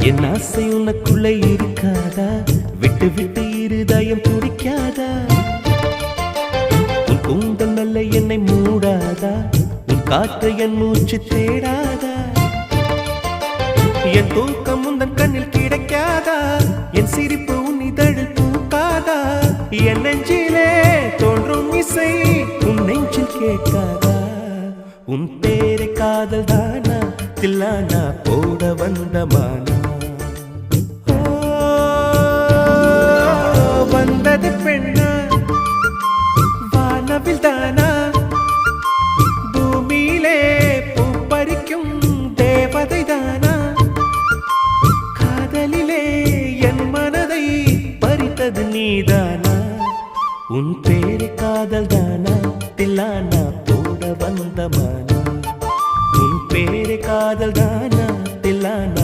என் ஆசை உனக்குள்ளே இருக்காதா? விட்டு விட்டு இருதயம் துடிக்காதா? உன் கூந்தல் நல்ல என்னை மூடாதா? உன் காற்று என் மூச்சு தேடாதா? என் தூக்கம் உந்தன் கண்ணில் கிடைக்காதா? என் சிரிப்பு உன் இதழில் பூக்காதா? என் நெஞ்சிலே தோன்றும் இசை உன் நெஞ்சில் கேட்காதா? உன் பேரை காதல் தானா தில்லானா போட வந்த மானா? வந்தது பெண்ணா வானவில் தானா? பூமியிலே பூ பறிக்கும் தேவதை தானா? காதலிலே என் மனதை பறித்தது நீதானா? உன் பேரை காதல் தானா தில்லானா போட வந்த மானா? உன் பேரை காதல் தான்